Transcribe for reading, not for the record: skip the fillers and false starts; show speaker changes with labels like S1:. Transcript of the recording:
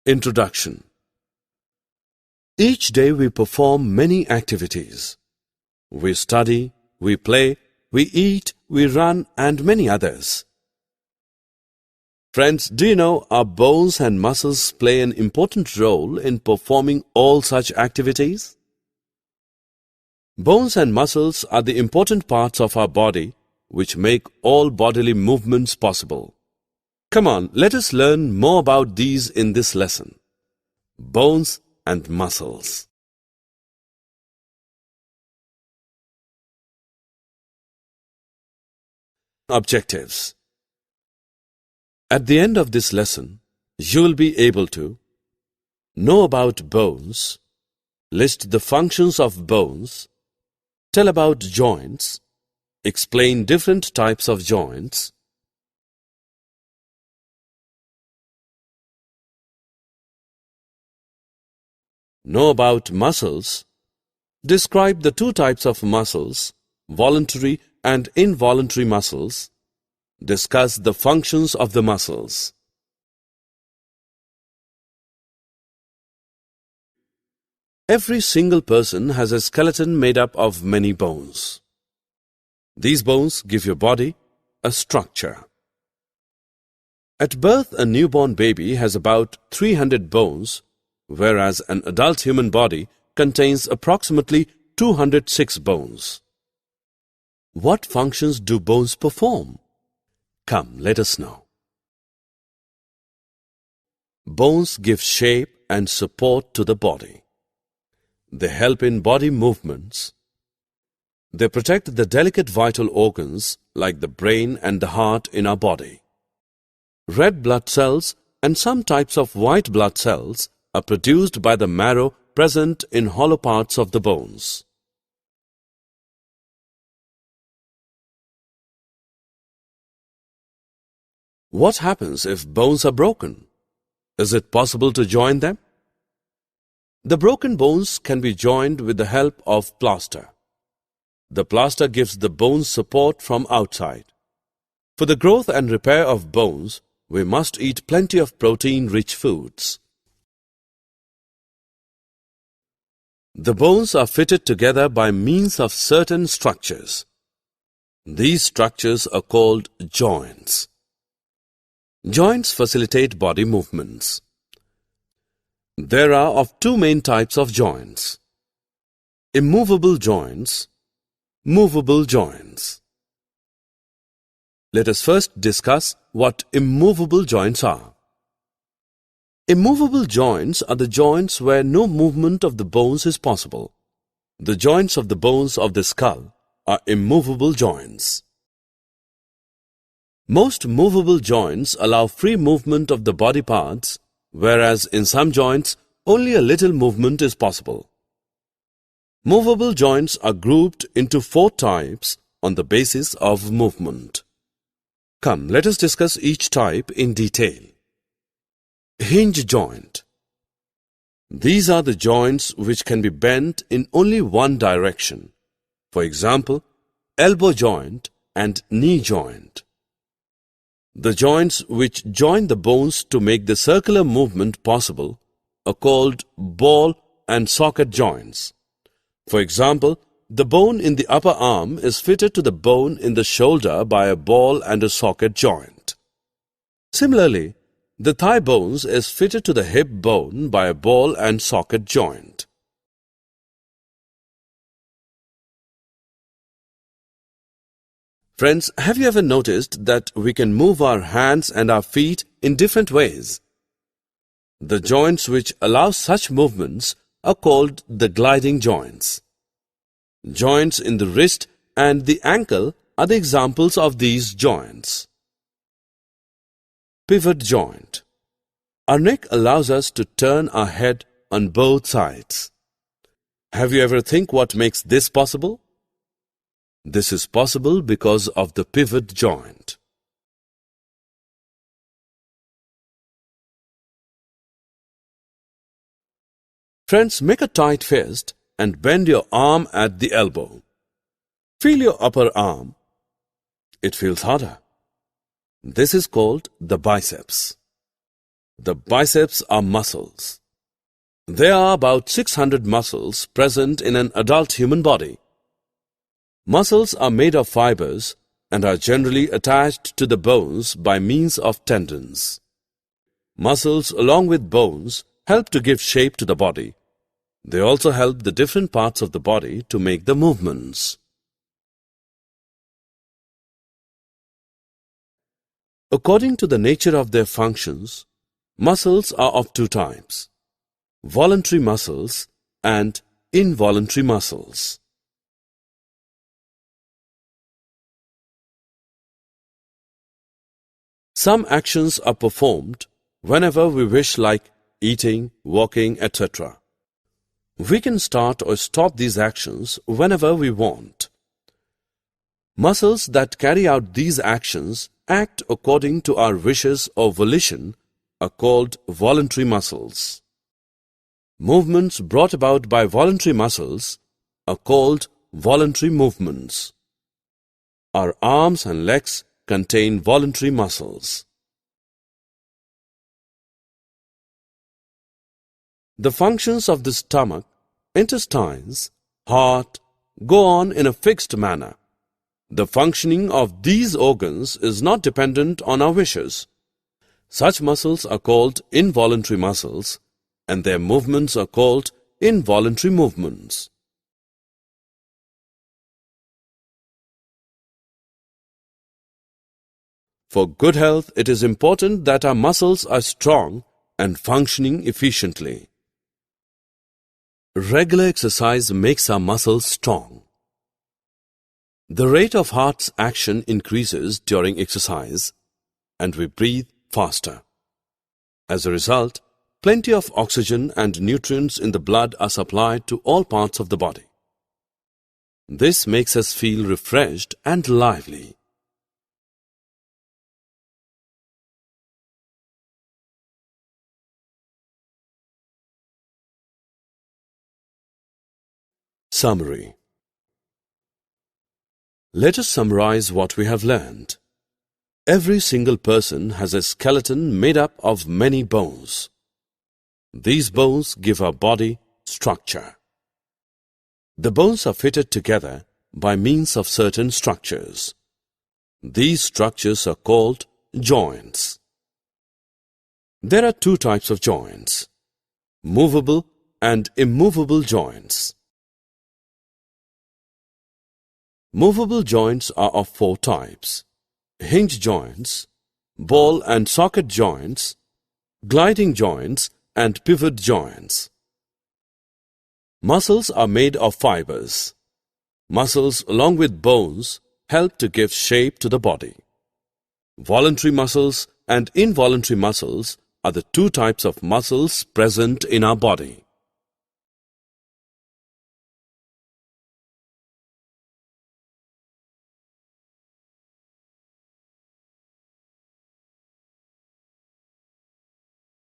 S1: Introduction. Each day we perform many activities. We study, we play, we eat, we run, and many others. Friends, do you know our bones and muscles play an important role in performing all such activities? Bones and muscles are the important parts of our body which make all bodily movements possible. Come on, let us learn more about these in this lesson. Bones and muscles. Objectives. At the end of this lesson, you will be able to know about bones, list the functions of bones, tell about joints, explain different types of joints, know about muscles, describe the two types of muscles, voluntary and involuntary muscles, discuss the functions of the muscles. Every single person has a skeleton made up of many bones. These bones give your body a structure. At birth, a newborn baby has about 300 bones, whereas an adult human body contains approximately 206 bones. What functions do bones perform? Come, let us know. Bones give shape and support to the body. They help in body movements. They protect the delicate vital organs like the brain and the heart in our body. Red blood cells and some types of white blood cells are produced by the marrow present in hollow parts of the bones. What happens if bones are broken? Is it possible to join them? The broken bones can be joined with the help of plaster. The plaster gives the bones support from outside. For the growth and repair of bones, we must eat plenty of protein-rich foods. The bones are fitted together by means of certain structures. These structures are called joints. Joints facilitate body movements. There are of two main types of joints: immovable joints, movable joints. Let us first discuss what immovable joints are. Immovable joints are the joints where no movement of the bones is possible. The joints of the bones of the skull are immovable joints. Most movable joints allow free movement of the body parts, whereas in some joints only a little movement is possible. Movable joints are grouped into 4 types on the basis of movement. Come, let us discuss each type in detail. Hinge joint. These are the joints which can be bent in only one direction. For example, elbow joint and knee joint. The joints which join the bones to make the circular movement possible are called ball and socket joints. For example, the bone in the upper arm is fitted to the bone in the shoulder by a ball and a socket joint. Similarly, the thigh bones is fitted to the hip bone by a ball and socket joint. Friends, have you ever noticed that we can move our hands and our feet in different ways? The joints which allow such movements are called the gliding joints. Joints in the wrist and the ankle are the examples of these joints. Pivot joint. Our neck allows us to turn our head on both sides. Have you ever think what makes this possible? This is possible because of the pivot joint. Friends, make a tight fist and bend your arm at the elbow. Feel your upper arm. It feels harder. This is called the biceps. The biceps are muscles. There are about 600 muscles present in an adult human body. Muscles are made of fibers and are generally attached to the bones by means of tendons. Muscles, along with bones, help to give shape to the body. They also help the different parts of the body to make the movements. According to the nature of their functions, muscles are of two types: voluntary muscles and involuntary muscles. Some actions are performed whenever we wish, like eating, walking, etc. We can start or stop these actions whenever we want. Muscles that carry out these actions act according to our wishes or volition are called voluntary muscles. Movements brought about by voluntary muscles are called voluntary movements. Our arms and legs contain voluntary muscles. The functions of the stomach, intestines, heart go on in a fixed manner. The functioning of these organs is not dependent on our wishes. Such muscles are called involuntary muscles, and their movements are called involuntary movements. For good health, it is important that our muscles are strong and functioning efficiently. Regular exercise makes our muscles strong. The rate of heart's action increases during exercise, and we breathe faster. As a result, plenty of oxygen and nutrients in the blood are supplied to all parts of the body. This makes us feel refreshed and lively. Summary. Let us summarize what we have learned. Every single person has a skeleton made up of many bones. These bones give our body structure. The bones are fitted together by means of certain structures. These structures are called joints. There are two types of joints: movable and immovable joints. Movable joints are of four types: hinge joints, ball and socket joints, gliding joints, and pivot joints. Muscles are made of fibers. Muscles, along with bones, help to give shape to the body. Voluntary muscles and involuntary muscles are the two types of muscles present in our body.